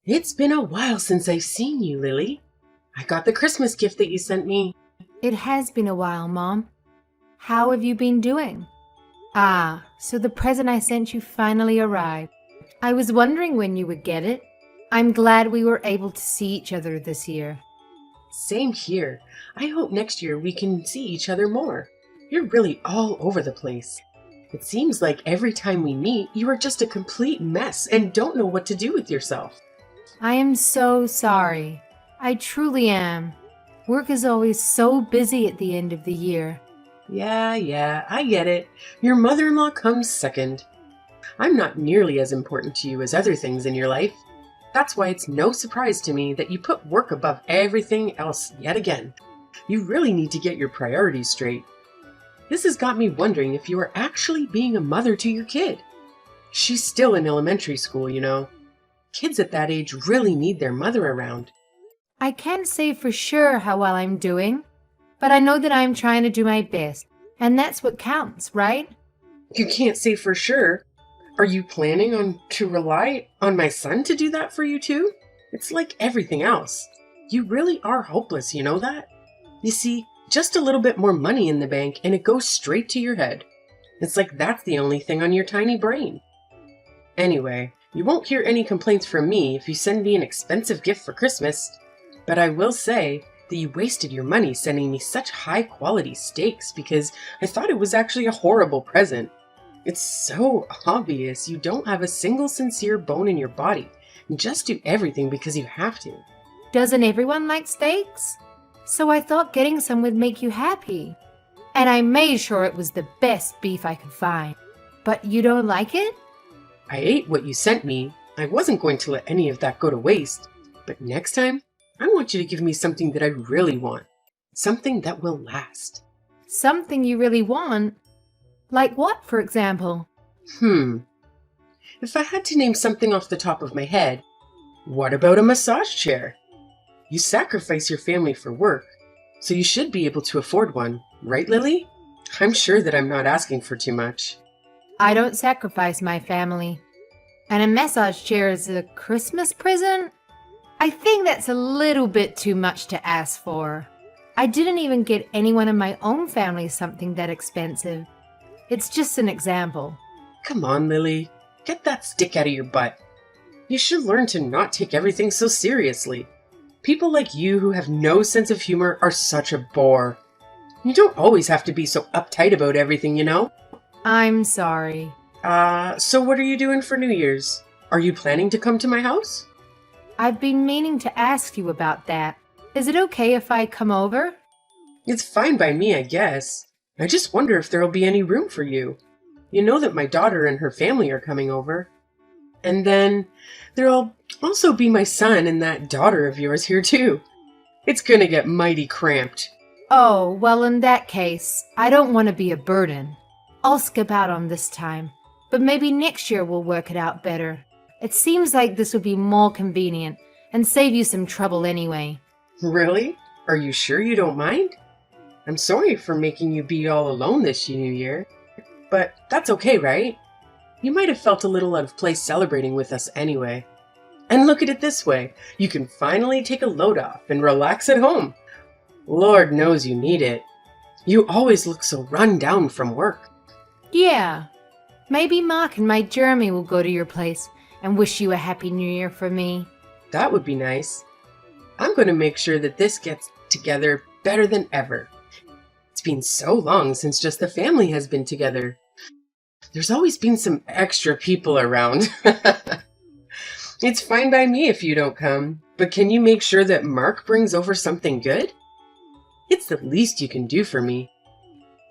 It's been a while since I've seen you, Lily. I got the Christmas gift that you sent me. It has been a while, Mom. How have you been doing? Ah, so the present I sent you finally arrived. I was wondering when you would get it. I'm glad we were able to see each other this year. Same here. I hope next year we can see each other more. You're really all over the place. It seems like every time we meet, you are just a complete mess and don't know what to do with yourself. I am so sorry. I truly am. Work is always so busy at the end of the year. Yeah, I get it. Your mother-in-law comes second. I'm not nearly as important to you as other things in your life. That's why it's no surprise to me that you put work above everything else yet again. You really need to get your priorities straight. This has got me wondering if you are actually being a mother to your kid. She's still in elementary school, you know. Kids at that age really need their mother around. I can't say for sure how well I'm doing, but I know that I'm trying to do my best, and that's what counts, right? You can't say for sure. Are you planning on to rely on my son to do that for you too? It's like everything else. You really are hopeless, you know that? You see, just a little bit more money in the bank and it goes straight to your head. It's like that's the only thing on your tiny brain. Anyway, you won't hear any complaints from me if you send me an expensive gift for Christmas. But I will say that you wasted your money sending me such high quality steaks because I thought it was actually a horrible present. It's so obvious you don't have a single sincere bone in your body and just do everything because you have to. Doesn't everyone like steaks? So I thought getting some would make you happy. And I made sure it was the best beef I could find. But you don't like it? I ate what you sent me. I wasn't going to let any of that go to waste. But next time, I want you to give me something that I really want. Something that will last. Something you really want? Like what, for example? If I had to name something off the top of my head, what about a massage chair? You sacrifice your family for work, so you should be able to afford one, right, Lily? I'm sure that I'm not asking for too much. I don't sacrifice my family. And a massage chair is a Christmas present? I think that's a little bit too much to ask for. I didn't even get anyone in my own family something that expensive. It's just an example. Come on, Lily. Get that stick out of your butt. You should learn to not take everything so seriously. People like you who have no sense of humor are such a bore. You don't always have to be so uptight about everything, you know? I'm sorry. So what are you doing for New Year's? Are you planning to come to my house? I've been meaning to ask you about that. Is it okay if I come over? It's fine by me, I guess. I just wonder if there'll be any room for you. You know that my daughter and her family are coming over. And then there'll also be my son and that daughter of yours here too. It's gonna get mighty cramped. Oh, well, in that case, I don't want to be a burden. I'll skip out on this time, but maybe next year we'll work it out better. It seems like this would be more convenient and save you some trouble anyway. Really? Are you sure you don't mind? I'm sorry for making you be all alone this New Year, but that's okay, right? You might have felt a little out of place celebrating with us anyway. And look at it this way, you can finally take a load off and relax at home. Lord knows you need it. You always look so run down from work. Yeah, maybe Mark and my Jeremy will go to your place and wish you a Happy New Year for me. That would be nice. I'm going to make sure that this gets together better than ever. It's been so long since just the family has been together. There's always been some extra people around. It's fine by me if you don't come, but can you make sure that Mark brings over something good? It's the least you can do for me,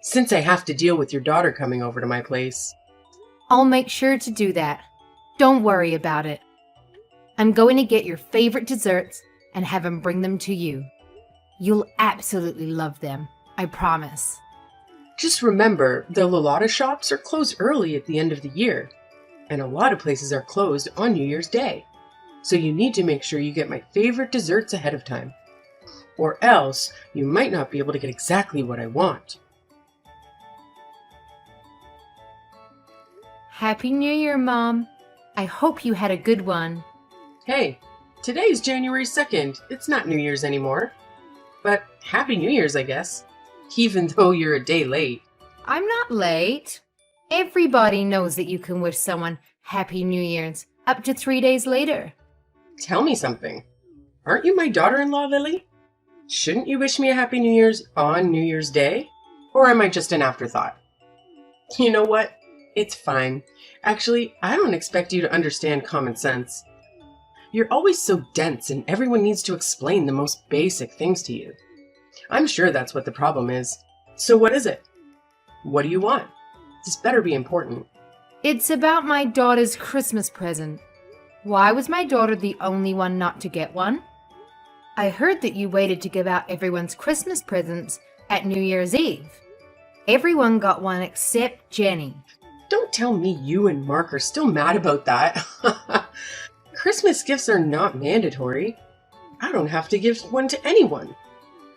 since I have to deal with your daughter coming over to my place. I'll make sure to do that. Don't worry about it. I'm going to get your favorite desserts and have him bring them to you. You'll absolutely love them, I promise. Just remember, the Lolata shops are closed early at the end of the year, and a lot of places are closed on New Year's Day. So you need to make sure you get my favorite desserts ahead of time, or else you might not be able to get exactly what I want. Happy New Year, Mom. I hope you had a good one. Hey, Today's January 2nd. It's not New Year's anymore. But Happy New Year's, I guess. Even though you're a day late. I'm not late. Everybody knows that you can wish someone Happy New Year's up to 3 days later. Tell me something. Aren't you my daughter-in-law, Lily? Shouldn't you wish me a Happy New Year's on New Year's Day? Or am I just an afterthought? You know what? It's fine. Actually, I don't expect you to understand common sense. You're always so dense and everyone needs to explain the most basic things to you. I'm sure that's what the problem is. So what is it? What do you want? This better be important. It's about my daughter's Christmas present. Why was my daughter the only one not to get one? I heard that you waited to give out everyone's Christmas presents at New Year's Eve. Everyone got one except Jenny. Don't tell me you and Mark are still mad about that. Christmas gifts are not mandatory. I don't have to give one to anyone.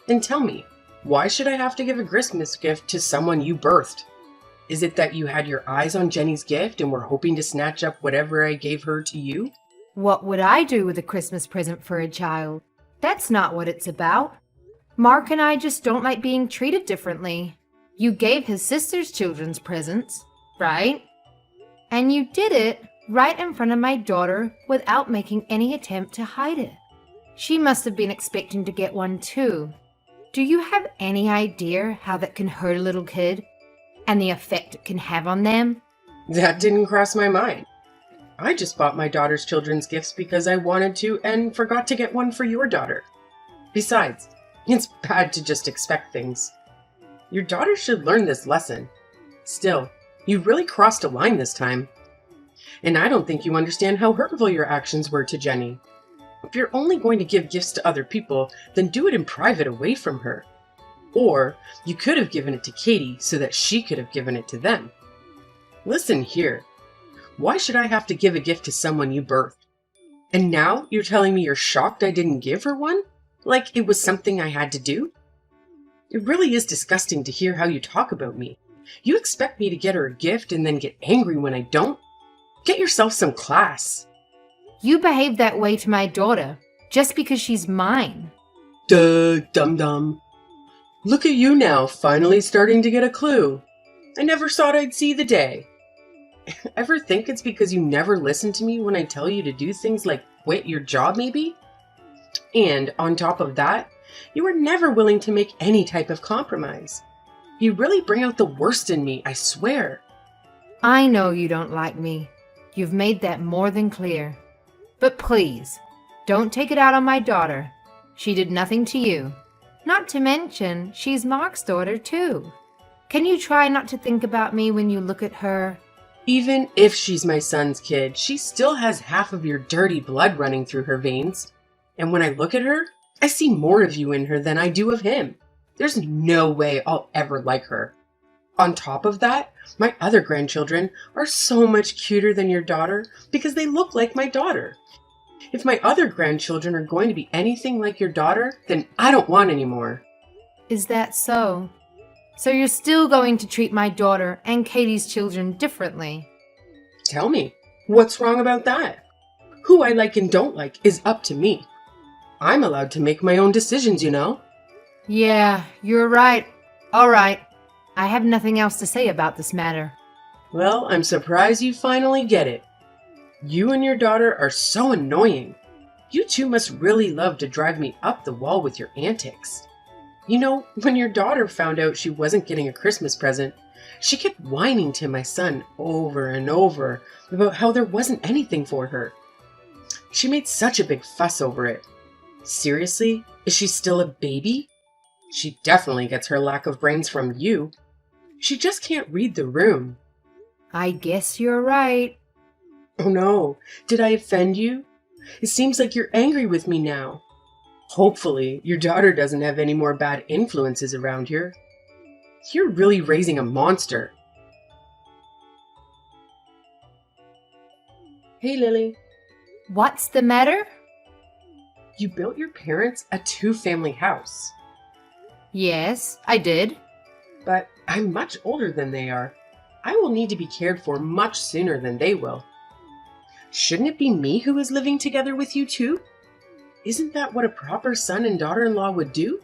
And tell me, why should I have to give a Christmas gift to someone you birthed? Is it that you had your eyes on Jenny's gift and were hoping to snatch up whatever I gave her to you? What would I do with a Christmas present for a child? That's not what it's about. Mark and I just don't like being treated differently. You gave his sister's children's presents, right? And you did it right in front of my daughter without making any attempt to hide it. She must have been expecting to get one too. Do you have any idea how that can hurt a little kid and the effect it can have on them? That didn't cross my mind. I just bought my daughter's children's gifts because I wanted to and forgot to get one for your daughter. Besides, it's bad to just expect things. Your daughter should learn this lesson. Still, you really crossed a line this time. And I don't think you understand how hurtful your actions were to Jenny. If you're only going to give gifts to other people, then do it in private away from her. Or you could have given it to Katie so that she could have given it to them. Listen here. Why should I have to give a gift to someone you birthed? And now you're telling me you're shocked I didn't give her one? Like it was something I had to do? It really is disgusting to hear how you talk about me. You expect me to get her a gift and then get angry when I don't? Get yourself some class. You behave that way to my daughter just because she's mine. Duh, dum-dum. Look at you now, finally starting to get a clue. I never thought I'd see the day. Ever think it's because you never listen to me when I tell you to do things like quit your job, maybe? And on top of that, you are never willing to make any type of compromise. You really bring out the worst in me, I swear. I know you don't like me. You've made that more than clear. But please, don't take it out on my daughter. She did nothing to you. Not to mention, she's Mark's daughter too. Can you try not to think about me when you look at her? Even if she's my son's kid, she still has half of your dirty blood running through her veins. And when I look at her, I see more of you in her than I do of him. There's no way I'll ever like her. On top of that, my other grandchildren are so much cuter than your daughter because they look like my daughter. If my other grandchildren are going to be anything like your daughter, then I don't want any more. Is that so? So you're still going to treat my daughter and Katie's children differently? Tell me, what's wrong about that? Who I like and don't like is up to me. I'm allowed to make my own decisions, you know? Yeah, you're right. All right. I have nothing else to say about this matter. Well, I'm surprised you finally get it. You and your daughter are so annoying. You two must really love to drive me up the wall with your antics. You know, when your daughter found out she wasn't getting a Christmas present, she kept whining to my son over and over about how there wasn't anything for her. She made such a big fuss over it. Seriously? Is she still a baby? She definitely gets her lack of brains from you. She just can't read the room. I guess you're right. Oh no, did I offend you? It seems like you're angry with me now. Hopefully, your daughter doesn't have any more bad influences around here. You're really raising a monster. Hey, Lily. What's the matter? You built your parents a 2-family house. Yes, I did. But I'm much older than they are. I will need to be cared for much sooner than they will. Shouldn't it be me who is living together with you too? Isn't that what a proper son and daughter-in-law would do?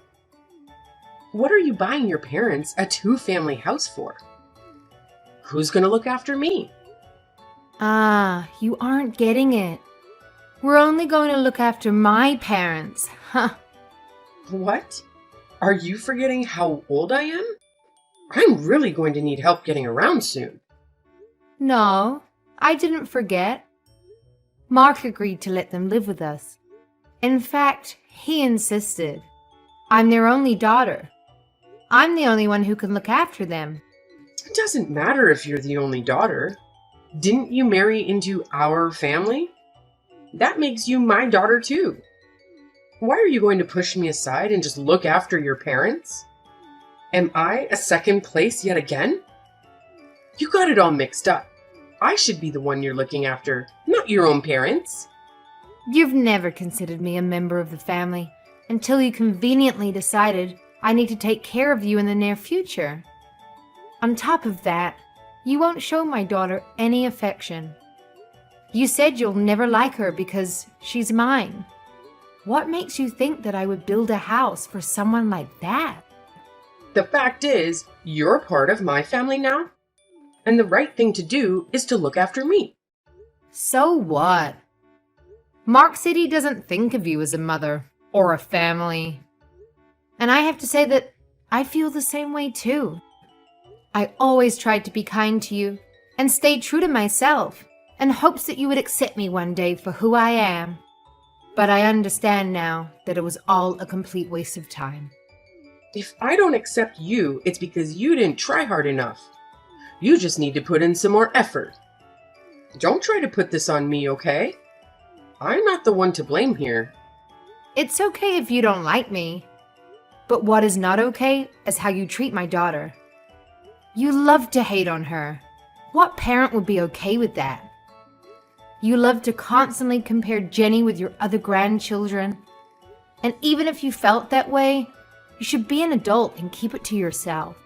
What are you buying your parents a two-family house for? Who's going to look after me? Ah, you aren't getting it. We're only going to look after my parents. Huh. What? Are you forgetting how old I am? I'm really going to need help getting around soon. No, I didn't forget. Mark agreed to let them live with us. In fact, he insisted. I'm their only daughter. I'm the only one who can look after them. It doesn't matter if you're the only daughter. Didn't you marry into our family? That makes you my daughter too. Why are you going to push me aside and just look after your parents? Am I a second place yet again? You got it all mixed up. I should be the one you're looking after, not your own parents. You've never considered me a member of the family until you conveniently decided I need to take care of you in the near future. On top of that, you won't show my daughter any affection. You said you'll never like her because she's mine. What makes you think that I would build a house for someone like that? The fact is, you're part of my family now, and the right thing to do is to look after me. So what? Mark said he doesn't think of you as a mother or a family. And I have to say that I feel the same way too. I always tried to be kind to you and stayed true to myself in hopes that you would accept me one day for who I am. But I understand now that it was all a complete waste of time. If I don't accept you, it's because you didn't try hard enough. You just need to put in some more effort. Don't try to put this on me, okay? I'm not the one to blame here. It's okay if you don't like me. But what is not okay is how you treat my daughter. You love to hate on her. What parent would be okay with that? You love to constantly compare Jenny with your other grandchildren. And even if you felt that way, you should be an adult and keep it to yourself.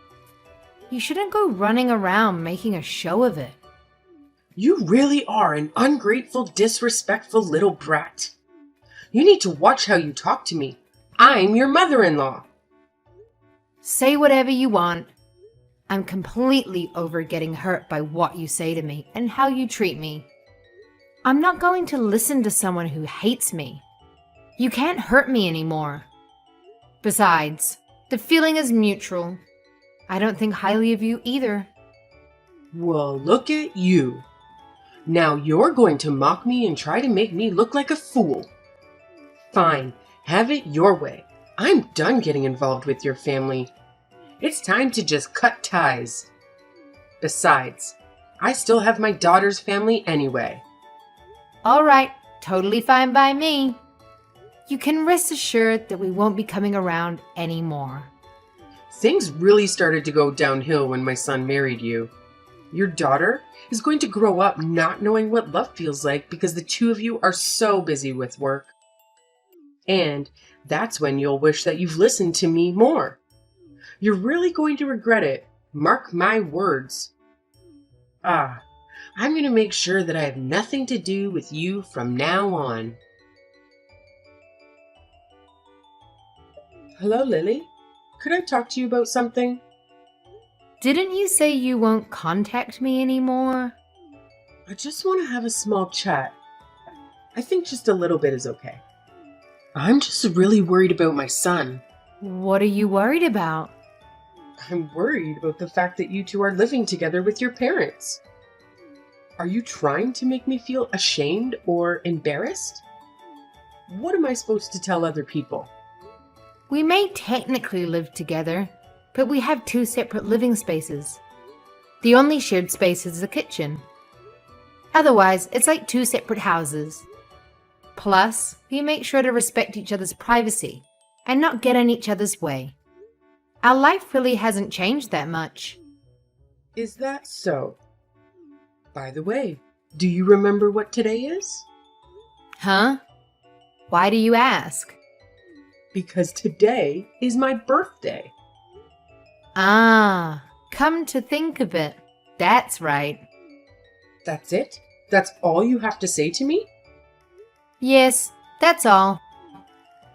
You shouldn't go running around making a show of it. You really are an ungrateful, disrespectful little brat. You need to watch how you talk to me. I'm your mother-in-law. Say whatever you want. I'm completely over getting hurt by what you say to me and how you treat me. I'm not going to listen to someone who hates me. You can't hurt me anymore. Besides, the feeling is mutual. I don't think highly of you either. Well, look at you. Now you're going to mock me and try to make me look like a fool. Fine, have it your way. I'm done getting involved with your family. It's time to just cut ties. Besides, I still have my daughter's family anyway. All right, totally fine by me. You can rest assured that we won't be coming around anymore. Things really started to go downhill when my son married you. Your daughter is going to grow up not knowing what love feels like because the two of you are so busy with work. And that's when you'll wish that you've listened to me more. You're really going to regret it. Mark my words. I'm going to make sure that I have nothing to do with you from now on. Hello, Lily. Could I talk to you about something? Didn't you say you won't contact me anymore? I just want to have a small chat. I think just a little bit is okay. I'm just really worried about my son. What are you worried about? I'm worried about the fact that you two are living together with your parents. Are you trying to make me feel ashamed or embarrassed? What am I supposed to tell other people? We may technically live together, but we have two separate living spaces. The only shared space is the kitchen. Otherwise, it's like two separate houses. Plus, we make sure to respect each other's privacy and not get in each other's way. Our life really hasn't changed that much. Is that so? By the way, do you remember what today is? Huh? Why do you ask? Because today is my birthday. Ah, come to think of it, that's right. That's it? That's all you have to say to me? Yes, that's all.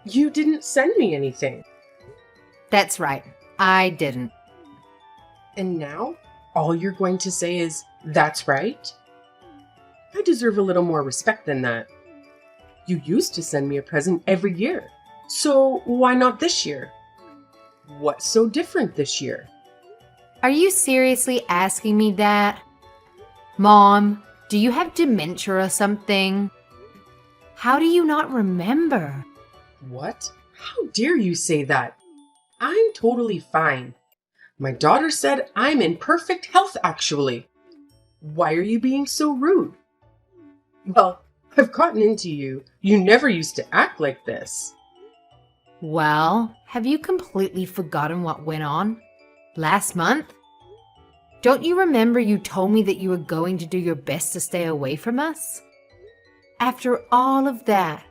You didn't send me anything. That's right, I didn't. And now, all you're going to say is, that's right? I deserve a little more respect than that. You used to send me a present every year. So why not this year? What's so different this year? Are you seriously asking me that? Mom, do you have dementia or something? How do you not remember? What? How dare you say that? I'm totally fine. My daughter said I'm in perfect health, actually. Why are you being so rude? Well, I've gotten into you. You never used to act like this. Well, have you completely forgotten what went on last month? Don't you remember you told me that you were going to do your best to stay away from us? After all of that,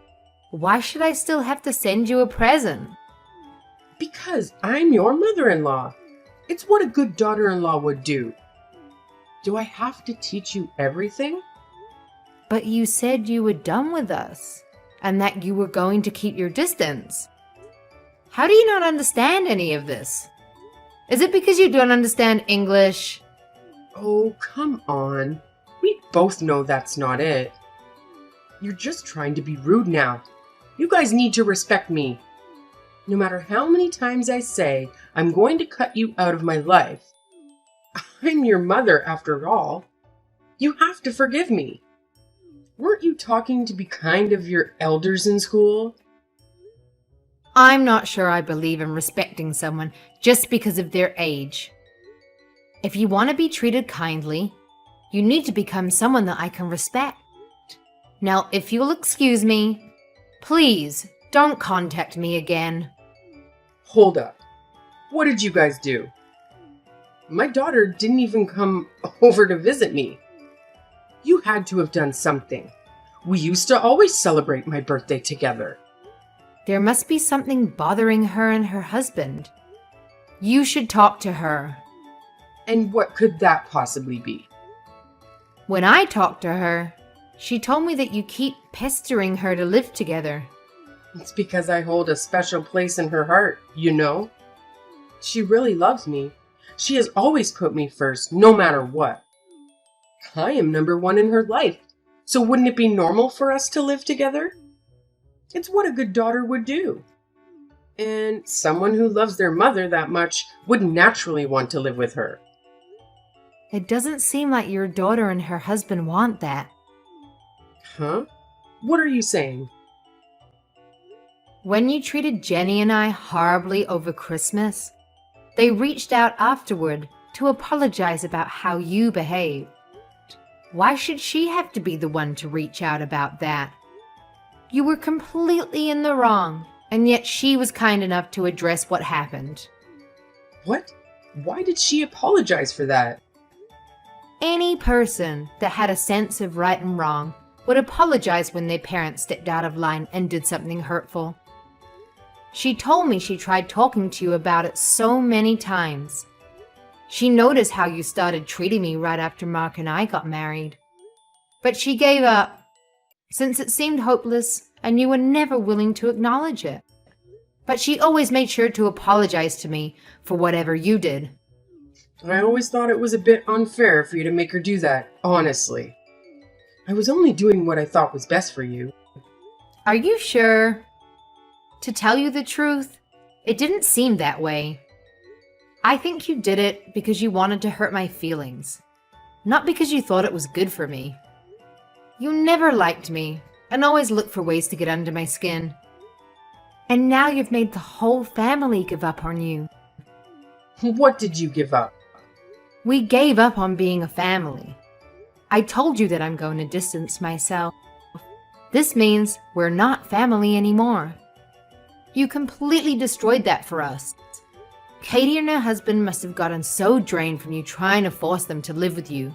why should I still have to send you a present? Because I'm your mother-in-law. It's what a good daughter-in-law would do. Do I have to teach you everything? But you said you were done with us, and that you were going to keep your distance. How do you not understand any of this? Is it because you don't understand English? Oh, come on. We both know that's not it. You're just trying to be rude now. You guys need to respect me. No matter how many times I say I'm going to cut you out of my life, I'm your mother after all. You have to forgive me. Weren't you talking to be kind of your elders in school? I'm not sure I believe in respecting someone just because of their age. If you want to be treated kindly, you need to become someone that I can respect. Now, if you'll excuse me, please don't contact me again. Hold up. What did you guys do? My daughter didn't even come over to visit me. You had to have done something. We used to always celebrate my birthday together. There must be something bothering her and her husband. You should talk to her. And what could that possibly be? When I talked to her, she told me that you keep pestering her to live together. It's because I hold a special place in her heart, you know? She really loves me. She has always put me first, no matter what. I am number one in her life, so wouldn't it be normal for us to live together? It's what a good daughter would do. And someone who loves their mother that much would naturally want to live with her. It doesn't seem like your daughter and her husband want that. Huh? What are you saying? When you treated Jenny and I horribly over Christmas, they reached out afterward to apologize about how you behaved. Why should she have to be the one to reach out about that? You were completely in the wrong, and yet she was kind enough to address what happened. What? Why did she apologize for that? Any person that had a sense of right and wrong would apologize when their parents stepped out of line and did something hurtful. She told me she tried talking to you about it so many times. She noticed how you started treating me right after Mark and I got married. But she gave up, since it seemed hopeless and you were never willing to acknowledge it. But she always made sure to apologize to me for whatever you did. I always thought it was a bit unfair for you to make her do that, honestly. I was only doing what I thought was best for you. Are you sure? To tell you the truth, it didn't seem that way. I think you did it because you wanted to hurt my feelings, not because you thought it was good for me. You never liked me and always looked for ways to get under my skin. And now you've made the whole family give up on you. What did you give up? We gave up on being a family. I told you that I'm going to distance myself. This means we're not family anymore. You completely destroyed that for us. Katie and her husband must have gotten so drained from you trying to force them to live with you.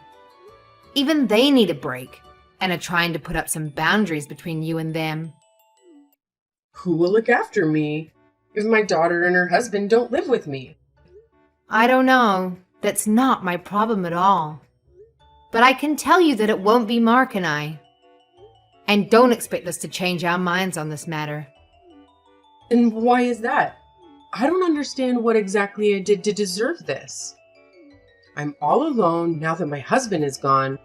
Even they need a break and are trying to put up some boundaries between you and them. Who will look after me if my daughter and her husband don't live with me? I don't know. That's not my problem at all. But I can tell you that it won't be Mark and I. And don't expect us to change our minds on this matter. And why is that? I don't understand what exactly I did to deserve this. I'm all alone now that my husband is gone.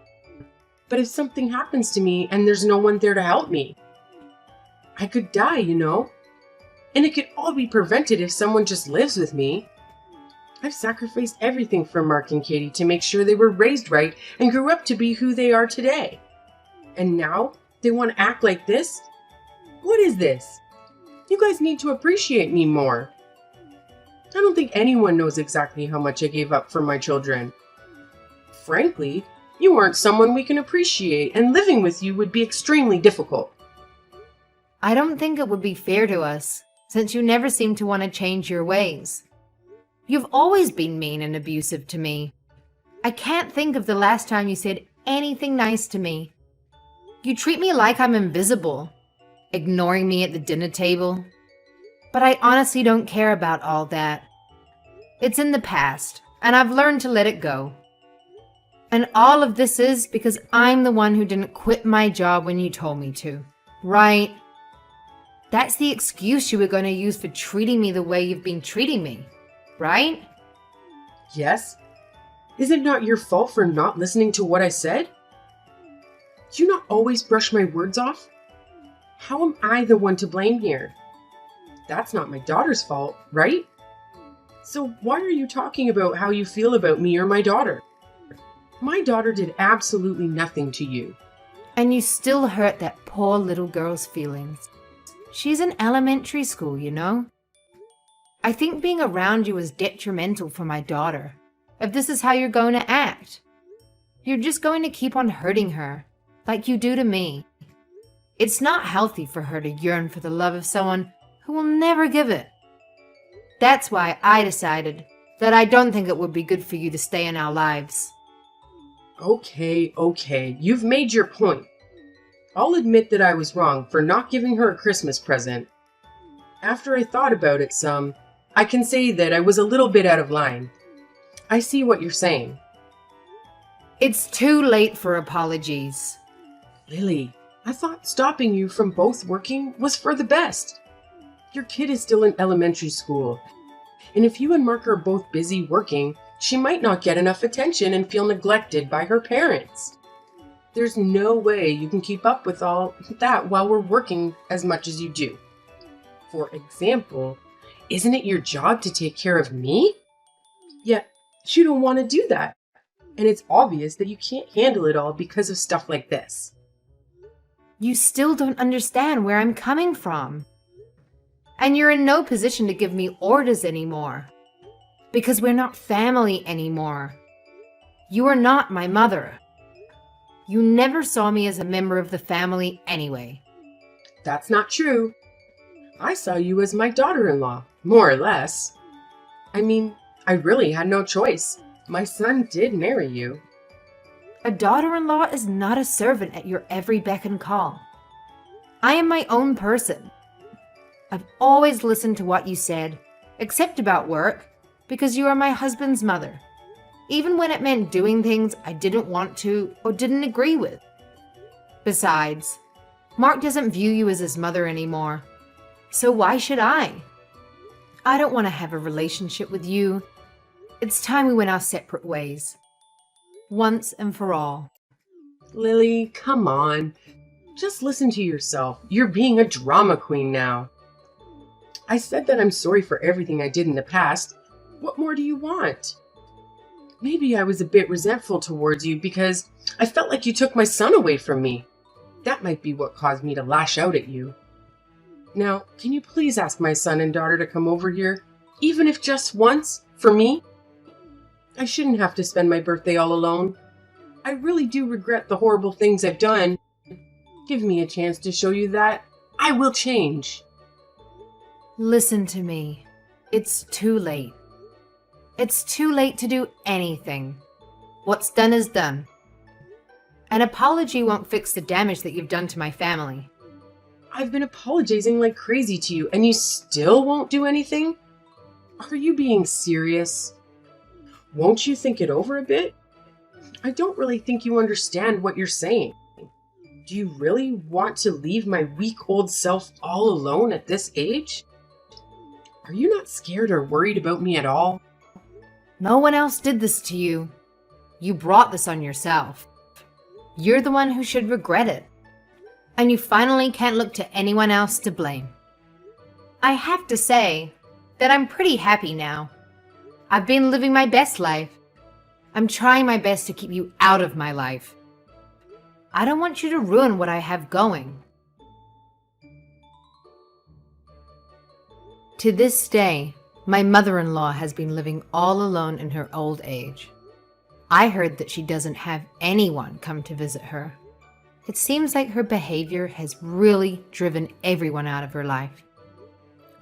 But if something happens to me and there's no one there to help me, I could die, you know? And it could all be prevented if someone just lives with me. I've sacrificed everything for Mark and Katie to make sure they were raised right and grew up to be who they are today. And now they want to act like this? What is this? You guys need to appreciate me more. I don't think anyone knows exactly how much I gave up for my children. Frankly, you aren't someone we can appreciate, and living with you would be extremely difficult. I don't think it would be fair to us, since you never seem to want to change your ways. You've always been mean and abusive to me. I can't think of the last time you said anything nice to me. You treat me like I'm invisible, ignoring me at the dinner table. But I honestly don't care about all that. It's in the past, and I've learned to let it go. And all of this is because I'm the one who didn't quit my job when you told me to, right? That's the excuse you were going to use for treating me the way you've been treating me, right? Yes? Is it not your fault for not listening to what I said? Do you not always brush my words off? How am I the one to blame here? That's not my daughter's fault, right? So why are you talking about how you feel about me or my daughter? My daughter did absolutely nothing to you. And you still hurt that poor little girl's feelings. She's in elementary school, you know? I think being around you is detrimental for my daughter, if this is how you're going to act. You're just going to keep on hurting her, like you do to me. It's not healthy for her to yearn for the love of someone who will never give it. That's why I decided that I don't think it would be good for you to stay in our lives. Okay, you've made your point. I'll admit that I was wrong for not giving her a Christmas present. After I thought about it some, I can say that I was a little bit out of line. I see what you're saying. It's too late for apologies. Lily, I thought stopping you from both working was for the best. Your kid is still in elementary school, and if you and Mark are both busy working, she might not get enough attention and feel neglected by her parents. There's no way you can keep up with all that while we're working as much as you do. For example, isn't it your job to take care of me? Yet, you don't want to do that. And it's obvious that you can't handle it all because of stuff like this. You still don't understand where I'm coming from. And you're in no position to give me orders anymore. Because we're not family anymore. You are not my mother. You never saw me as a member of the family anyway. That's not true. I saw you as my daughter-in-law, more or less. I mean, I really had no choice. My son did marry you. A daughter-in-law is not a servant at your every beck and call. I am my own person. I've always listened to what you said, except about work, because you are my husband's mother, even when it meant doing things I didn't want to or didn't agree with. Besides, Mark doesn't view you as his mother anymore, so why should I? I don't want to have a relationship with you. It's time we went our separate ways. Once and for all. Lily, come on. Just listen to yourself. You're being a drama queen now. I said that I'm sorry for everything I did in the past. What more do you want? Maybe I was a bit resentful towards you because I felt like you took my son away from me. That might be what caused me to lash out at you. Now, can you please ask my son and daughter to come over here, even if just once, for me? I shouldn't have to spend my birthday all alone. I really do regret the horrible things I've done. Give me a chance to show you that I will change. Listen to me. It's too late. It's too late to do anything. What's done is done. An apology won't fix the damage that you've done to my family. I've been apologizing like crazy to you, and you still won't do anything? Are you being serious? Won't you think it over a bit? I don't really think you understand what you're saying. Do you really want to leave my weak old self all alone at this age? Are you not scared or worried about me at all? No one else did this to you. You brought this on yourself. You're the one who should regret it. And you finally can't look to anyone else to blame. I have to say that I'm pretty happy now. I've been living my best life. I'm trying my best to keep you out of my life. I don't want you to ruin what I have going. To this day, my mother-in-law has been living all alone in her old age. I heard that she doesn't have anyone come to visit her. It seems like her behavior has really driven everyone out of her life.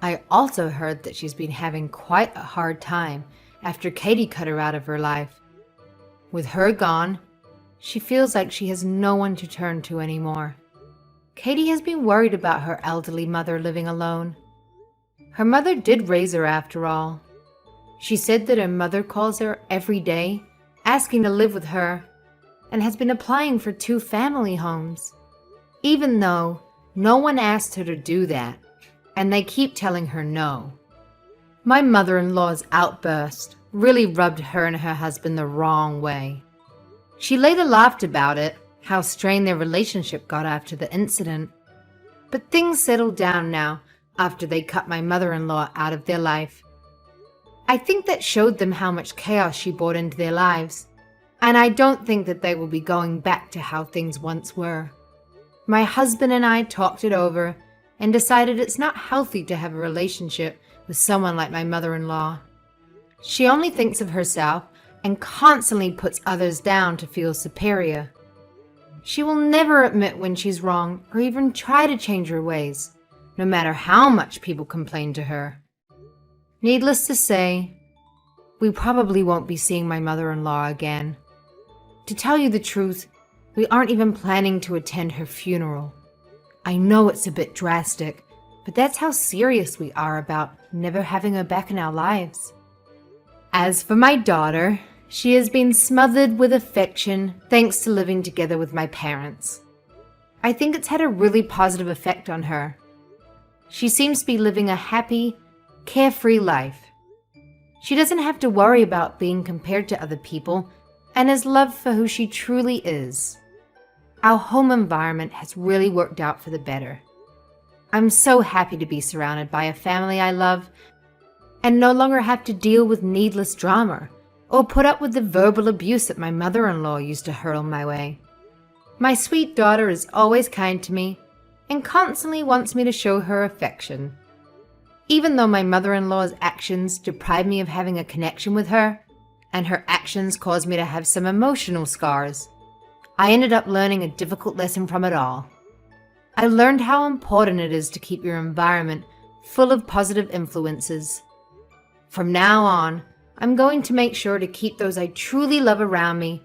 I also heard that she's been having quite a hard time after Katie cut her out of her life. With her gone, she feels like she has no one to turn to anymore. Katie has been worried about her elderly mother living alone. Her mother did raise her after all. She said that her mother calls her every day, asking to live with her, and has been applying for 2 family homes, even though no one asked her to do that, and they keep telling her no. My mother-in-law's outburst really rubbed her and her husband the wrong way. She later laughed about it, how strained their relationship got after the incident. But things settled down now after they cut my mother-in-law out of their life. I think that showed them how much chaos she brought into their lives, and I don't think that they will be going back to how things once were. My husband and I talked it over and decided it's not healthy to have a relationship with someone like my mother-in-law. She only thinks of herself and constantly puts others down to feel superior. She will never admit when she's wrong or even try to change her ways, no matter how much people complain to her. Needless to say, we probably won't be seeing my mother-in-law again. To tell you the truth, we aren't even planning to attend her funeral. I know it's a bit drastic, but that's how serious we are about never having her back in our lives. As for my daughter, she has been smothered with affection thanks to living together with my parents. I think it's had a really positive effect on her. She seems to be living a happy, carefree life. She doesn't have to worry about being compared to other people and is loved for who she truly is. Our home environment has really worked out for the better. I'm so happy to be surrounded by a family I love and no longer have to deal with needless drama or put up with the verbal abuse that my mother-in-law used to hurl my way. My sweet daughter is always kind to me and constantly wants me to show her affection. Even though my mother-in-law's actions deprive me of having a connection with her, and her actions cause me to have some emotional scars, I ended up learning a difficult lesson from it all. I learned how important it is to keep your environment full of positive influences. From now on, I'm going to make sure to keep those I truly love around me